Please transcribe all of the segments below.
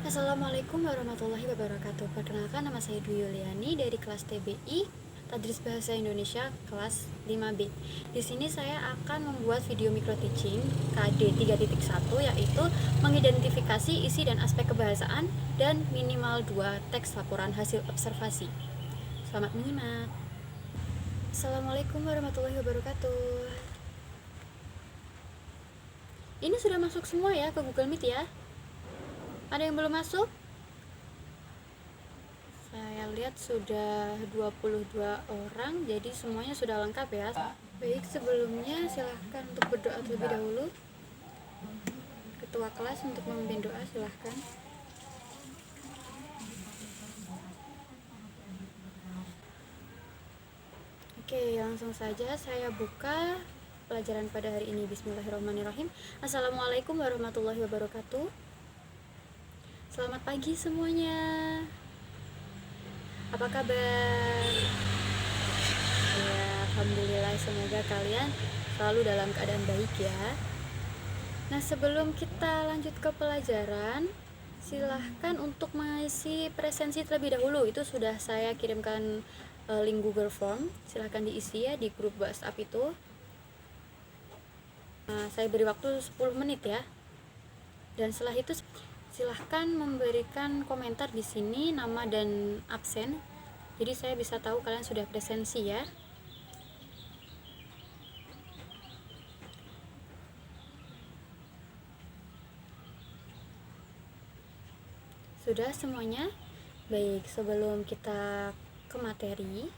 Assalamualaikum warahmatullahi wabarakatuh. Perkenalkan, nama saya Dwi Yuliani dari kelas TBI Tadris Bahasa Indonesia kelas 5B. Di sini saya akan membuat video micro teaching KD 3.1, yaitu mengidentifikasi isi dan aspek kebahasaan dan minimal 2 teks laporan hasil observasi. Selamat menyimak. Assalamualaikum warahmatullahi wabarakatuh. Ini sudah masuk semua ya ke Google Meet ya? Ada yang belum masuk? Saya lihat sudah 22 orang, jadi semuanya sudah lengkap ya. Baik, sebelumnya silahkan untuk berdoa terlebih dahulu. Ketua kelas untuk memimpin doa, silahkan. Oke, langsung saja saya buka pelajaran pada hari ini. Bismillahirrahmanirrahim. Assalamualaikum warahmatullahi wabarakatuh. Selamat pagi semuanya. Apa kabar? Ya, alhamdulillah, semoga kalian selalu dalam keadaan baik ya. Nah, sebelum kita lanjut ke pelajaran, silahkan untuk mengisi presensi terlebih dahulu. Itu sudah saya kirimkan link Google Form. Silahkan diisi ya di grup WhatsApp itu. Nah, saya beri waktu 10 menit ya. Dan setelah itu silahkan memberikan komentar di sini nama dan absen, jadi saya bisa tahu kalian sudah presensi ya. Sudah semuanya? Baik, sebelum kita ke materi,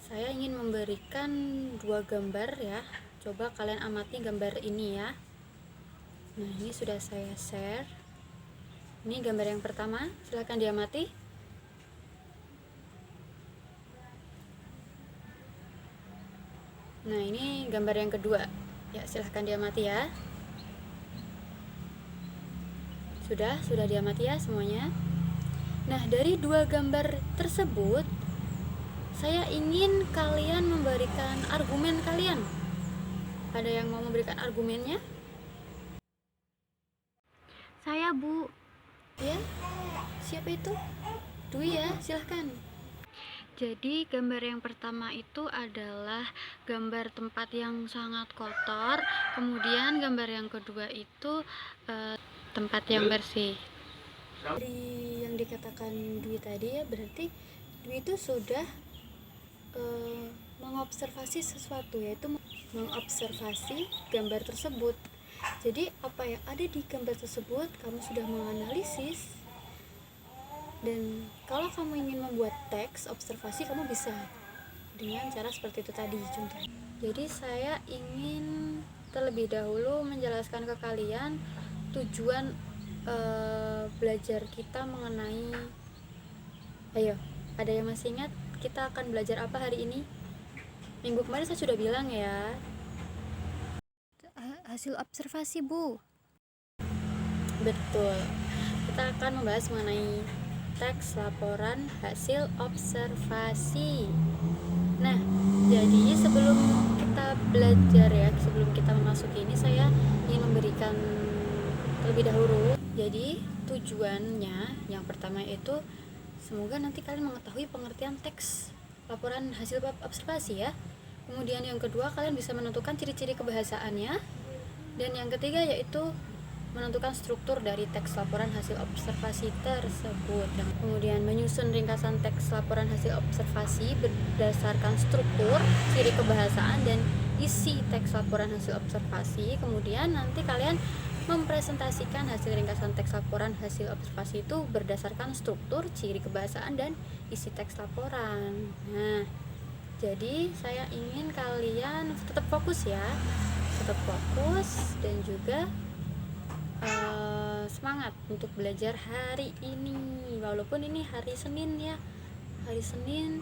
saya ingin memberikan 2 gambar ya. Coba kalian amati gambar ini ya. Nah, ini sudah saya share. Ini gambar yang pertama, silahkan diamati. Nah, ini gambar yang kedua. Ya, silahkan diamati ya. Sudah diamati ya semuanya. Nah, dari 2 gambar tersebut, saya ingin kalian memberikan argumen kalian. Ada yang mau memberikan argumennya? Saya, Bu. Ya, siapa itu? Dwi ya, silahkan. Jadi gambar yang pertama itu adalah gambar tempat yang sangat kotor. Kemudian gambar yang kedua itu tempat yang bersih. Dari yang dikatakan Dwi tadi ya, berarti Dwi itu sudah mengobservasi sesuatu, yaitu mengobservasi gambar tersebut. Jadi apa yang ada di gambar tersebut kamu sudah menganalisis, dan kalau kamu ingin membuat teks observasi, kamu bisa dengan cara seperti itu tadi contohnya. Jadi saya ingin terlebih dahulu menjelaskan ke kalian tujuan belajar kita mengenai, ayo, ada yang masih ingat kita akan belajar apa hari ini? Minggu kemarin saya sudah bilang ya, hasil observasi, Bu. Betul, kita akan membahas mengenai teks laporan hasil observasi. Nah, jadi sebelum kita belajar ya, sebelum kita memasuki ini, saya ingin memberikan terlebih dahulu. Jadi tujuannya yang pertama itu semoga nanti kalian mengetahui pengertian teks laporan hasil observasi ya. Kemudian yang kedua, kalian bisa menentukan ciri-ciri kebahasaannya. Dan yang ketiga yaitu menentukan struktur dari teks laporan hasil observasi tersebut. Kemudian menyusun ringkasan teks laporan hasil observasi berdasarkan struktur, ciri kebahasaan, dan isi teks laporan hasil observasi. Kemudian nanti kalian mempresentasikan hasil ringkasan teks laporan hasil observasi itu berdasarkan struktur, ciri kebahasaan, dan isi teks laporan. Nah, jadi saya ingin kalian tetap fokus ya, tetap fokus dan juga semangat untuk belajar hari ini, walaupun ini hari Senin ya. Hari Senin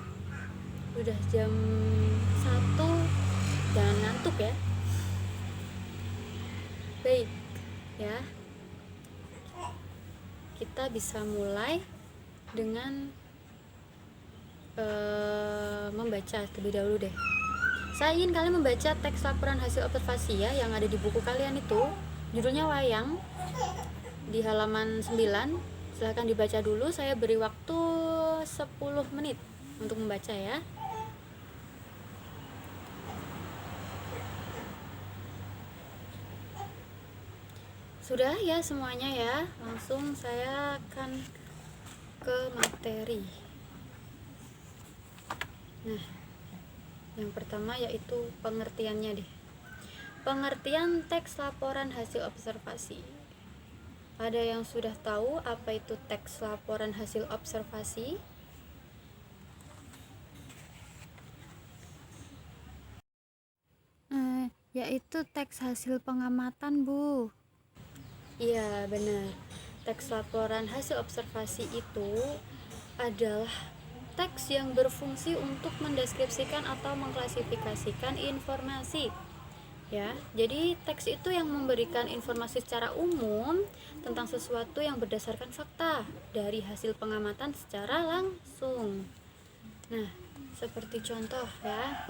udah jam 1, jangan ngantuk ya. Baik ya, kita bisa mulai dengan membaca terlebih dahulu deh. Saya ingin kalian membaca teks laporan hasil observasi ya, yang ada di buku kalian itu. Judulnya Wayang. di halaman 9. Silahkan dibaca dulu, saya beri waktu 10 menit untuk membaca ya. Sudah ya semuanya ya, langsung saya akan ke materi. Nah, yang pertama yaitu pengertiannya deh. Pengertian teks laporan hasil observasi. Ada yang sudah tahu apa itu teks laporan hasil observasi? Yaitu teks hasil pengamatan, Bu. Iya, benar. Teks laporan hasil observasi itu adalah teks yang berfungsi untuk mendeskripsikan atau mengklasifikasikan informasi. Ya, jadi teks itu yang memberikan informasi secara umum tentang sesuatu yang berdasarkan fakta dari hasil pengamatan secara langsung. Nah, seperti contoh ya,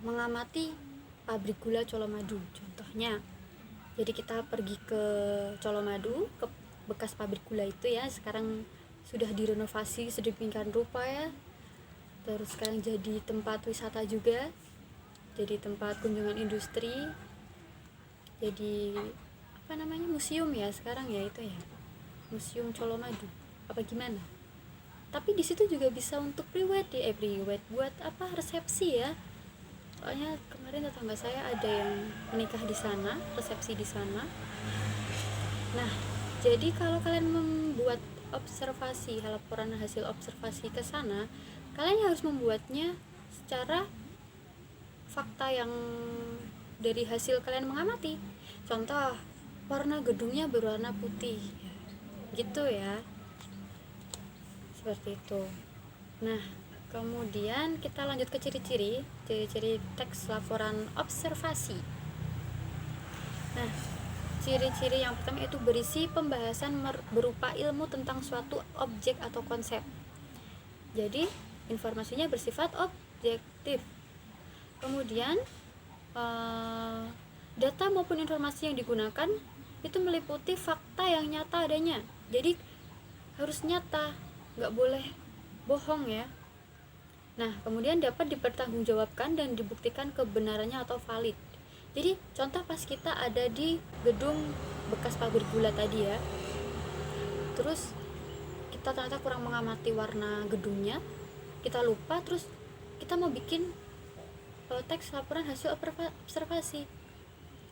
mengamati pabrik gula Colomadu contohnya. Jadi kita pergi ke Colomadu, ke bekas pabrik gula itu ya, sekarang sudah direnovasi sedemikian rupa ya. Terus sekarang jadi tempat wisata juga, jadi tempat kunjungan industri, jadi apa namanya, museum ya sekarang ya, itu ya Museum Colomadu apa gimana. Tapi di situ juga bisa untuk priwet ya, buat apa, resepsi ya. Soalnya kemarin tetangga saya ada yang menikah di sana, resepsi di sana. Nah, jadi kalau kalian membuat observasi, laporan hasil observasi ke sana, kalian harus membuatnya secara fakta yang dari hasil kalian mengamati. Contoh, warna gedungnya berwarna putih, gitu ya, seperti itu. Nah, kemudian kita lanjut ke ciri-ciri teks laporan observasi. Nah, ciri-ciri yang pertama itu berisi pembahasan berupa ilmu tentang suatu objek atau konsep. Jadi, informasinya bersifat objektif. Kemudian, data maupun informasi yang digunakan itu meliputi fakta yang nyata adanya. Jadi, harus nyata, nggak boleh bohong ya. Nah, kemudian dapat dipertanggungjawabkan dan dibuktikan kebenarannya atau valid. Jadi, contoh pas kita ada di gedung bekas pabrik gula tadi ya, terus kita ternyata kurang mengamati warna gedungnya, kita lupa, terus kita mau bikin teks laporan hasil observasi.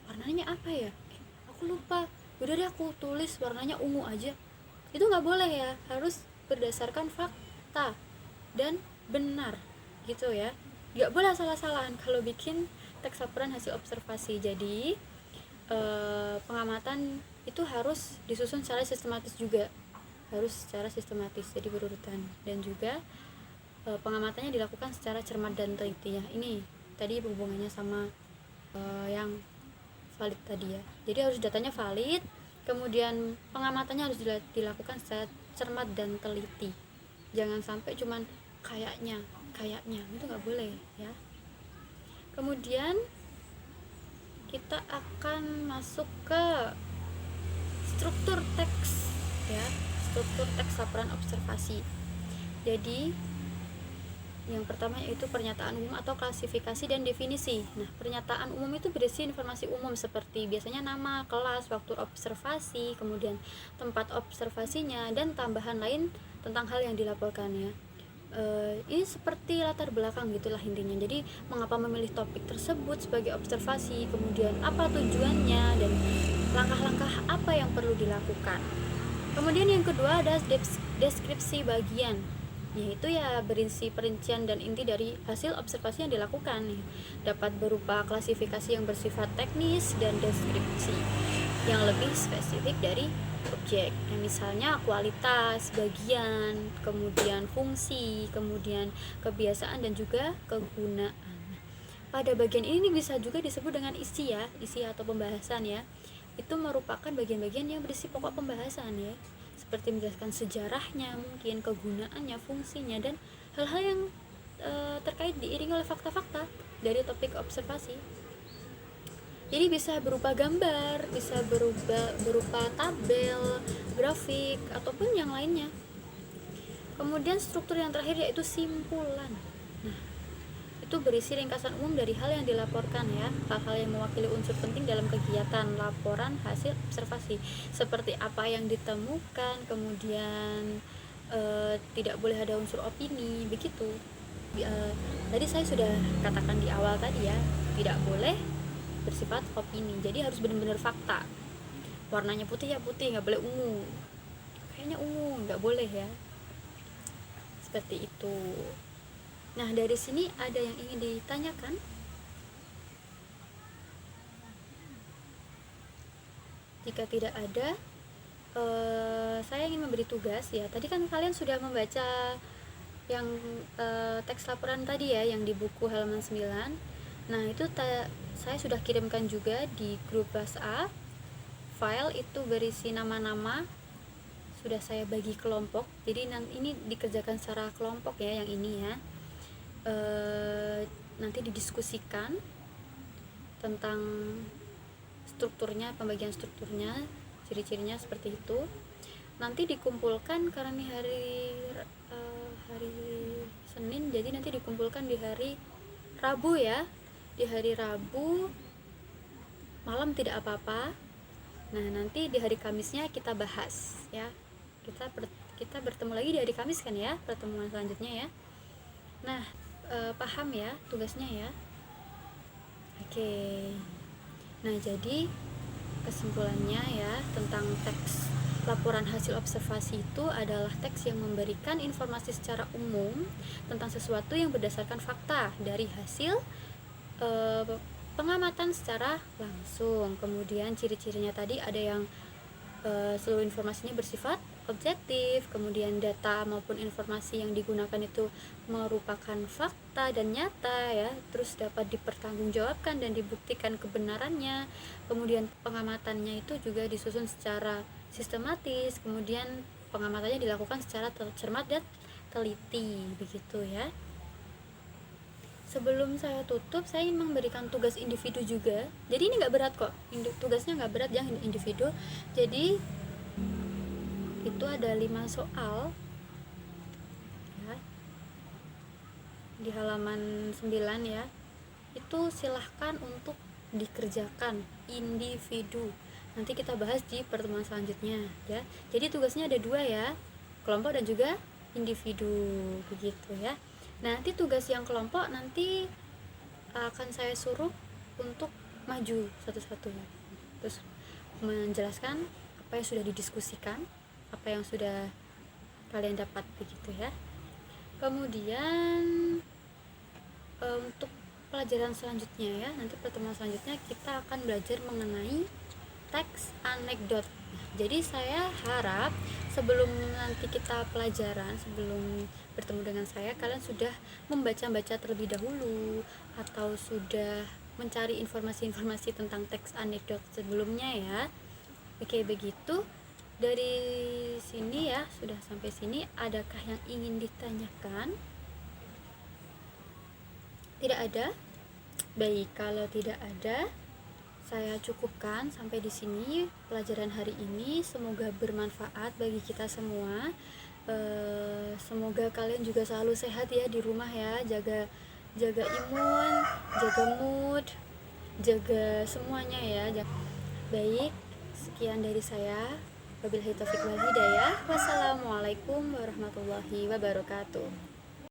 Warnanya apa ya? Aku lupa. Udah deh aku tulis warnanya ungu aja. Itu nggak boleh ya, harus berdasarkan fakta dan benar gitu ya, nggak boleh salah-salahan kalau bikin teks laporan hasil observasi. Jadi pengamatan itu harus disusun secara sistematis juga, jadi berurutan, dan juga pengamatannya dilakukan secara cermat dan teliti ya. Ini tadi hubungannya sama yang valid tadi ya. Jadi harus datanya valid, kemudian pengamatannya harus dilakukan secara cermat dan teliti. Jangan sampai cuman kayaknya itu nggak boleh ya. Kemudian kita akan masuk ke struktur teks ya, struktur teks laporan observasi. Jadi yang pertama yaitu pernyataan umum atau klasifikasi dan definisi. Nah, pernyataan umum itu berisi informasi umum seperti biasanya nama, kelas, waktu observasi, kemudian tempat observasinya, dan tambahan lain tentang hal yang dilaporkan ya. Ini seperti latar belakang gitulah intinya. Jadi mengapa memilih topik tersebut sebagai observasi, kemudian apa tujuannya, dan langkah-langkah apa yang perlu dilakukan. Kemudian yang kedua ada deskripsi bagian, yaitu ya berisi perincian dan inti dari hasil observasi yang dilakukan nih. Dapat berupa klasifikasi yang bersifat teknis dan deskripsi yang lebih spesifik dari objek. Misalnya kualitas, bagian, kemudian fungsi, kemudian kebiasaan dan juga kegunaan. Pada bagian ini bisa juga disebut dengan isi ya, isi atau pembahasan ya. Itu merupakan bagian-bagian yang berisi pokok pembahasan ya, seperti menjelaskan sejarahnya, mungkin kegunaannya, fungsinya, dan hal-hal yang terkait diiringi oleh fakta-fakta dari topik observasi. Jadi bisa berupa gambar, bisa berupa tabel, grafik, ataupun yang lainnya. Kemudian struktur yang terakhir yaitu simpulan. Nah, itu berisi ringkasan umum dari hal yang dilaporkan ya, hal-hal yang mewakili unsur penting dalam kegiatan laporan hasil observasi, seperti apa yang ditemukan, kemudian tidak boleh ada unsur opini, begitu. Tadi saya sudah katakan di awal tadi ya, tidak boleh bersifat opini, jadi harus benar-benar fakta. Warnanya putih ya putih, nggak boleh ungu, kayaknya ungu, nggak boleh ya, seperti itu. Nah, dari sini ada yang ingin ditanyakan? Jika tidak ada, saya ingin memberi tugas ya. Tadi kan kalian sudah membaca yang teks laporan tadi ya, yang di buku halaman 9. Nah, itu saya sudah kirimkan juga di grup WhatsApp. File itu berisi nama-nama, sudah saya bagi kelompok. Jadi ini dikerjakan secara kelompok ya, yang ini ya. Nanti didiskusikan tentang strukturnya, pembagian strukturnya, ciri-cirinya seperti itu. Nanti dikumpulkan karena ini hari Senin, jadi nanti dikumpulkan di hari Rabu ya. Di hari Rabu malam tidak apa-apa. Nah, nanti di hari Kamisnya kita bahas ya. Kita bertemu lagi di hari Kamis kan ya, pertemuan selanjutnya ya. Nah, paham ya tugasnya ya. Oke. Nah, jadi kesimpulannya ya, tentang teks laporan hasil observasi itu adalah teks yang memberikan informasi secara umum tentang sesuatu yang berdasarkan fakta dari hasil pengamatan secara langsung. Kemudian ciri-cirinya tadi ada yang seluruh informasinya bersifat objektif, kemudian data maupun informasi yang digunakan itu merupakan fakta dan nyata ya, terus dapat dipertanggungjawabkan dan dibuktikan kebenarannya. Kemudian pengamatannya itu juga disusun secara sistematis, kemudian pengamatannya dilakukan secara cermat dan teliti, begitu ya. Sebelum saya tutup, saya ingin memberikan tugas individu juga. Jadi ini nggak berat kok, tugasnya nggak berat yang individu. Jadi itu ada 5 soal ya, di halaman 9 ya. Itu silahkan untuk dikerjakan individu. Nanti kita bahas di pertemuan selanjutnya ya. Jadi tugasnya ada 2 ya, kelompok dan juga individu, begitu ya. Nanti tugas yang kelompok nanti akan saya suruh untuk maju satu-satu, terus menjelaskan apa yang sudah didiskusikan, apa yang sudah kalian dapat, begitu ya. Kemudian untuk pelajaran selanjutnya ya, nanti pertemuan selanjutnya kita akan belajar mengenai teks anekdot. Jadi saya harap sebelum nanti kita pelajaran, sebelum bertemu dengan saya, kalian sudah membaca-baca terlebih dahulu atau sudah mencari informasi-informasi tentang teks anekdot sebelumnya ya. Oke, begitu. Dari sini ya, sudah sampai sini, adakah yang ingin ditanyakan? Tidak ada? Baik, kalau tidak ada, saya cukupkan sampai di sini pelajaran hari ini. Semoga bermanfaat bagi kita semua. Semoga kalian juga selalu sehat ya di rumah ya. Jaga imun, jaga mood, jaga semuanya ya. Baik, sekian dari saya. Wabillahi taufiq wal hidayah. Wassalamualaikum warahmatullahi wabarakatuh.